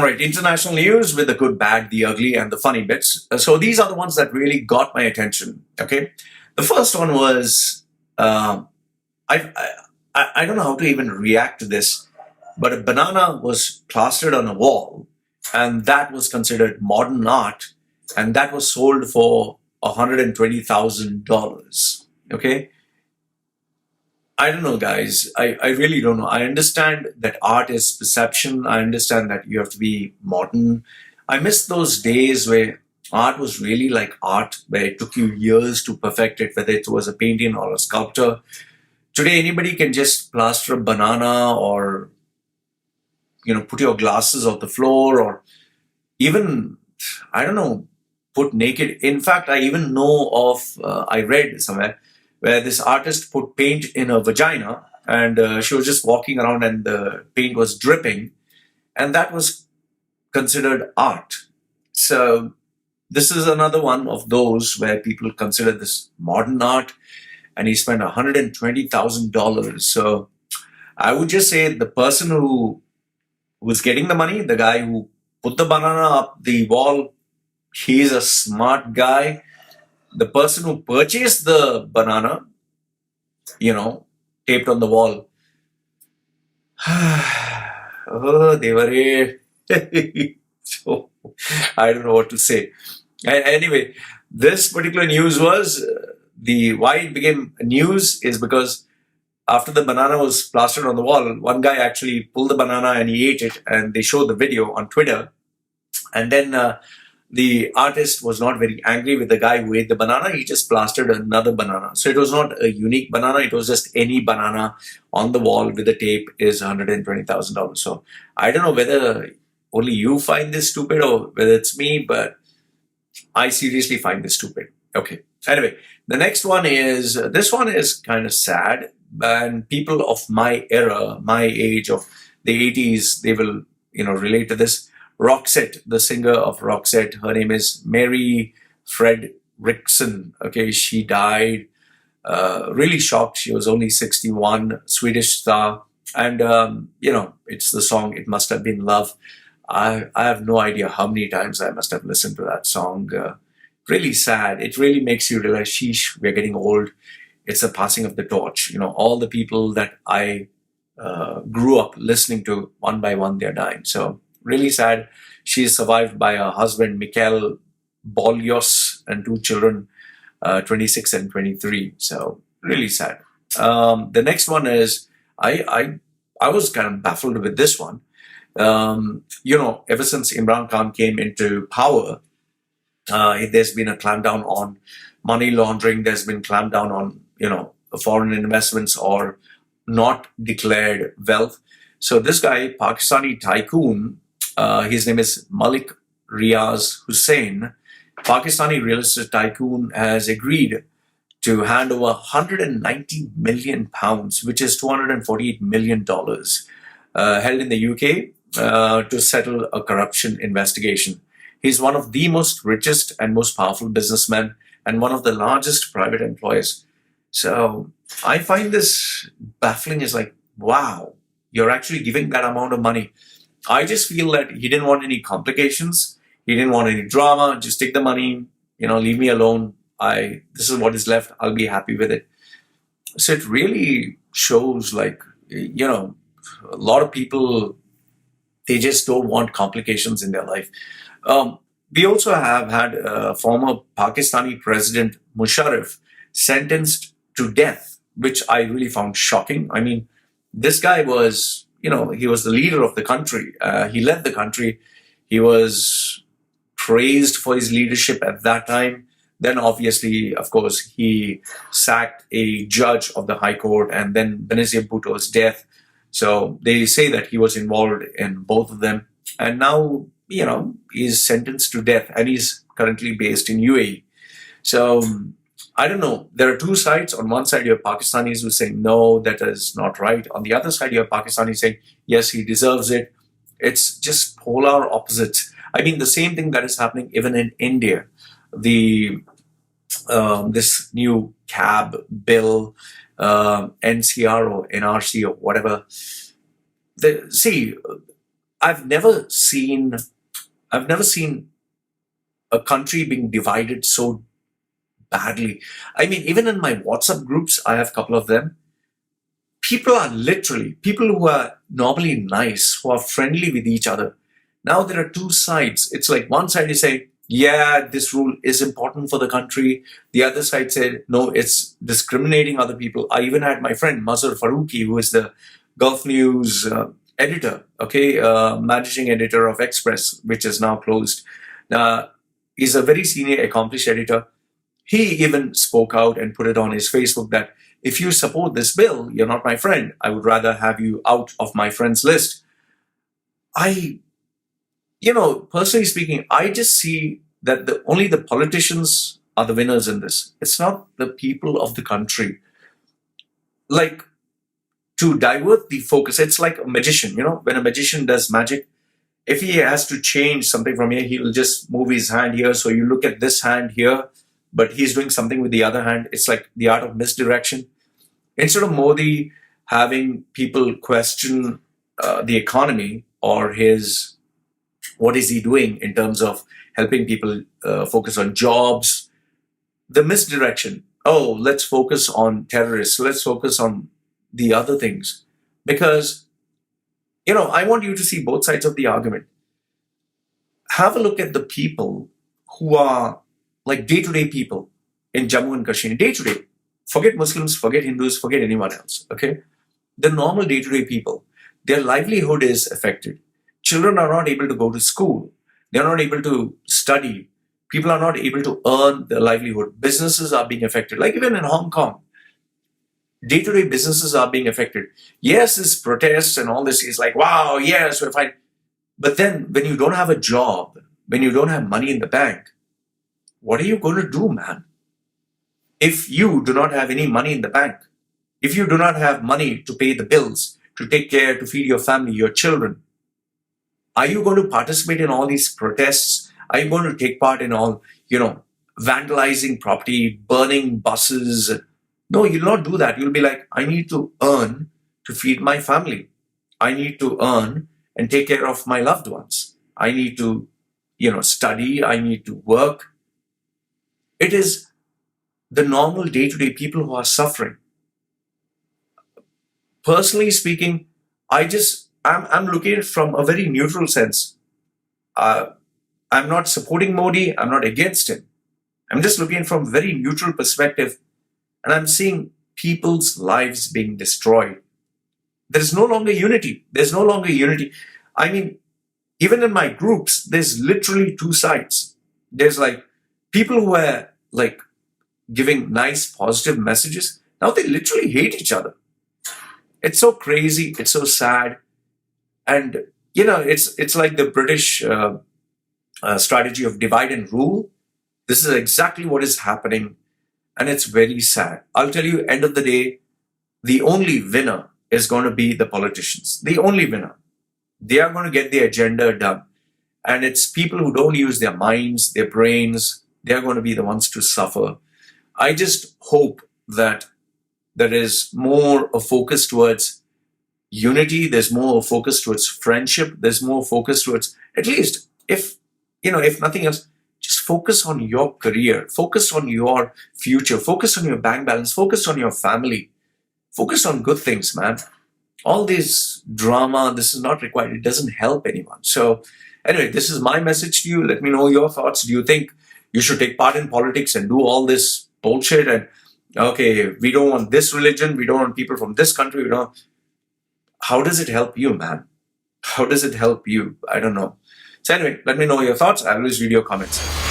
All right, international news with the good, bad, the ugly, and the funny bits. So these are the ones that really got my attention. Okay, the first one was I, I don't know how to even react to this, but a banana was plastered on a wall, and that was considered modern art, and that was sold for $120,000. Okay, I don't know, guys. I really don't know. I understand that art is perception. I understand that you have to be modern. I miss those days where art was really like art, where it took you years to perfect it, whether it was a painting or a sculpture. Today, anybody can just plaster a banana or, put your glasses on the floor or even, I don't know, put naked. In fact, I even know of, I read somewhere where this artist put paint in her vagina and she was just walking around and the paint was dripping, and that was considered art. So this is another one of those where people consider this modern art, and he spent $120,000. So I would just say the person who was getting the money, the guy who put the banana up the wall, he's a smart guy. The person who purchased the banana, taped on the wall, oh, they were here. So I don't know what to say. Anyway, this particular news was why it became news is because after the banana was plastered on the wall, one guy actually pulled the banana and he ate it, and they showed the video on Twitter. And then the artist was not very angry with the guy who ate the banana. He just plastered another banana. So it was not a unique banana. It was just any banana on the wall with the tape is $120,000. So I don't know whether only you find this stupid or whether it's me, but I seriously find this stupid. Okay. Anyway, the next one is, this one is kind of sad, and people of my era, my age of the 80s, they will, relate to this. Roxette, the singer of Roxette, her name is Mary Fred Rickson. Okay, she died. Really shocked. She was only 61, Swedish star. And, it's the song It Must Have Been Love. I have no idea how many times I must have listened to that song. Really sad. It really makes you realize, sheesh, we're getting old. It's the passing of the torch. All the people that I grew up listening to, one by one, they're dying. So really sad. She is survived by her husband, Mikel Bolyos, and two children, 26 and 23. So really sad. The next one is, I was kind of baffled with this one. Ever since Imran Khan came into power, there's been a clampdown on money laundering. There's been clampdown on, foreign investments or not declared wealth. So this guy, Pakistani tycoon, his name is Malik Riaz Hussain, Pakistani real estate tycoon, has agreed to hand over 190 million pounds, which is $248 million, held in the UK to settle a corruption investigation. He's one of the most richest and most powerful businessmen and one of the largest private employers. So I find this baffling. Is like, wow, you're actually giving that amount of money. I just feel that he didn't want any complications. He didn't want any drama. Just take the money, leave me alone. This is what is left. I'll be happy with it. So it really shows, like, a lot of people, they just don't want complications in their life. We also have had former Pakistani President Musharraf sentenced to death, which I really found shocking. I mean, this guy was, he was the leader of the country. He led the country. He was praised for his leadership at that time. Then obviously, of course, he sacked a judge of the High Court, and then Benazir Bhutto's death. So they say that he was involved in both of them. And now, he's sentenced to death, and he's currently based in UAE. So I don't know. There are two sides. On one side, you have Pakistanis who say, no, that is not right. On the other side, you have Pakistanis saying, yes, he deserves it. It's just polar opposites. I mean, the same thing that is happening even in India. This new cab bill, NCR or NRC or whatever. I've never seen, I've never seen a country being divided so badly. I mean, even in my WhatsApp groups, I have a couple of them. People are literally, people who are normally nice, who are friendly with each other. Now there are two sides. It's like one side is saying, yeah, this rule is important for the country. The other side said, no, it's discriminating other people. I even had my friend Mazhar Faruqi, who is the Gulf News editor, okay, managing editor of Express, which is now closed. He's a very senior, accomplished editor. He even spoke out and put it on his Facebook that if you support this bill, you're not my friend. I would rather have you out of my friends list. Personally speaking, I just see that only the politicians are the winners in this. It's not the people of the country. Like, to divert the focus, it's like a magician, when a magician does magic, if he has to change something from here, he'll just move his hand here. So you look at this hand here, but he's doing something with the other hand. It's like the art of misdirection. Instead of Modi having people question the economy or what is he doing in terms of helping people focus on jobs, the misdirection. Oh, let's focus on terrorists. Let's focus on the other things. Because, I want you to see both sides of the argument. Have a look at the people who are like day-to-day people in Jammu and Kashmir. Day-to-day. Forget Muslims, forget Hindus, forget anyone else. Okay? The normal day-to-day people, their livelihood is affected. Children are not able to go to school. They're not able to study. People are not able to earn their livelihood. Businesses are being affected. Like even in Hong Kong, day-to-day businesses are being affected. Yes, this protests and all this is like, wow, yes, we're fine. But then when you don't have a job, when you don't have money in the bank, what are you going to do, man? If you do not have any money in the bank, if you do not have money to pay the bills, to take care, to feed your family, your children, are you going to participate in all these protests? Are you going to take part in all, vandalizing property, burning buses? No, you'll not do that. You'll be like, I need to earn to feed my family. I need to earn and take care of my loved ones. I need to, study. I need to work. It is the normal day-to-day people who are suffering. Personally speaking, I'm looking at it from a very neutral sense. I'm not supporting Modi. I'm not against him. I'm just looking from a very neutral perspective, and I'm seeing people's lives being destroyed. There is no longer unity. There's no longer unity. I mean, even in my groups, there's literally two sides. There's like people who are like giving nice, positive messages. Now they literally hate each other. It's so crazy. It's so sad. And, it's like the British strategy of divide and rule. This is exactly what is happening. And it's very sad. I'll tell you, end of the day, the only winner is going to be the politicians. The only winner. They are going to get the agenda done. And it's people who don't use their minds, their brains. They're going to be the ones to suffer. I just hope that there is more a focus towards unity. There's more focus towards friendship. There's more focus towards, at least, if nothing else, just focus on your career. Focus on your future. Focus on your bank balance. Focus on your family. Focus on good things, man. All this drama, this is not required. It doesn't help anyone. So anyway, this is my message to you. Let me know your thoughts. Do you think you should take part in politics and do all this bullshit? And okay, we don't want this religion. We don't want people from this country. How does it help you, man? How does it help you? I don't know. So anyway, let me know your thoughts. I always read your comments.